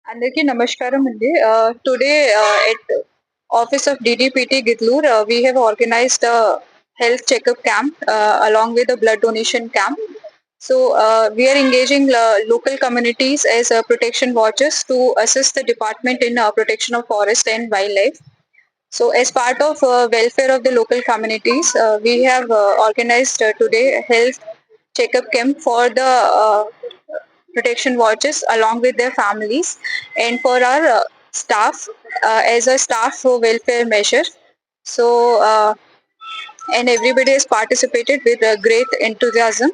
అందరికీ నమస్కారం అండి. Today at office of DDPT Gidloor, we have organized a health checkup camp along with a blood donation camp. So we are engaging local communities as protection watchers to assist the department in protection of forest and wildlife. So as part of welfare of the local communities, we have organized today a health checkup camp for the protection watches along with their families and for our staff as a staff welfare measure. So and everybody has participated with great enthusiasm.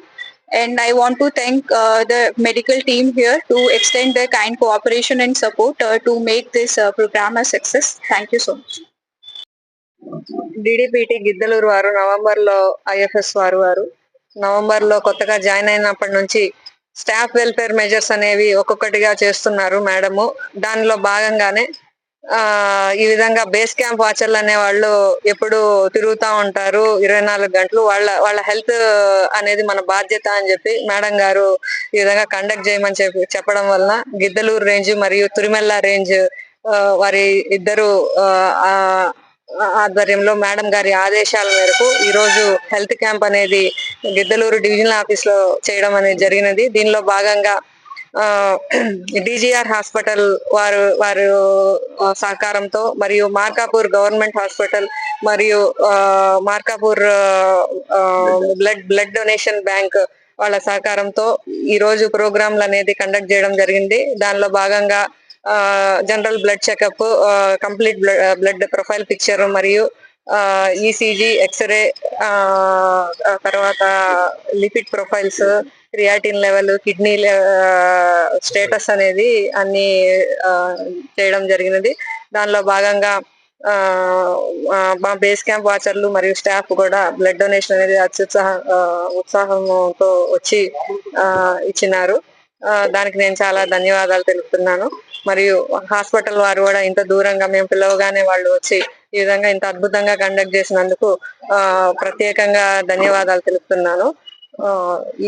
And I want to thank the medical team here to extend their kind cooperation and support to make this program a success. Thank you so much. డిడిపిటి Giddalur వారు నవంబర్లో IFS వారు నవంబర్లో కొత్తగా join అయినప్పటి నుంచి staff welfare measures అనేవి ఒక్కొక్కటిగా చేస్తున్నారు మేడము. దానిలో భాగంగానే ఈ విధంగా బేస్ క్యాంప్ వాచర్లు అనే వాళ్ళు ఎప్పుడు తిరుగుతూ ఉంటారు 24 గంటలు. వాళ్ళ హెల్త్ అనేది మన బాధ్యత అని చెప్పి మేడం గారు ఈ విధంగా కండక్ట్ చేయమని చెప్పడం వలన గిద్దలూరు రేంజ్ మరియు తురిమెల్ల రేంజ్ వారి ఇద్దరు ఆధ్వర్యంలో మేడం గారి ఆదేశాల మేరకు ఈ రోజు హెల్త్ క్యాంప్ అనేది గిద్దలూరు డివిజనల్ ఆఫీస్ లో చేయడం అనేది జరిగినది. దీనిలో భాగంగా డిజిఆర్ హాస్పిటల్ వారు సహకారంతో మరియు మార్కాపూర్ గవర్నమెంట్ హాస్పిటల్ మరియు మార్కాపూర్ బ్లడ్ డొనేషన్ బ్యాంక్ వాళ్ళ సహకారంతో ఈ రోజు ప్రోగ్రాంలు అనేది కండక్ట్ చేయడం జరిగింది. దానిలో భాగంగా general blood checkup, complete blood profile picture మరియు ఈసీజీ, ఎక్స్రే, తర్వాత lipid profiles, creatinine level, kidney status అనేది అన్ని చేయడం జరిగినది. దానిలో భాగంగా మా బేస్ క్యాంప్ వాచర్లు మరియు స్టాఫ్ కూడా బ్లడ్ డొనేషన్ అనేది ఉత్సాహంతో వచ్చి ఇచ్చినారు. దానికి నేను చాలా ధన్యవాదాలు తెలుపుతున్నాను. మరియు హాస్పిటల్ వారు కూడా ఇంత దూరంగా మేము పిలవగానే వాళ్ళు వచ్చి ఈ విధంగా ఇంత అద్భుతంగా కండక్ట్ చేసినందుకు ప్రత్యేకంగా ధన్యవాదాలు తెలుపుతున్నాను.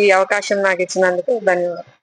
ఈ అవకాశం నాకు ఇచ్చినందుకు ధన్యవాదాలు.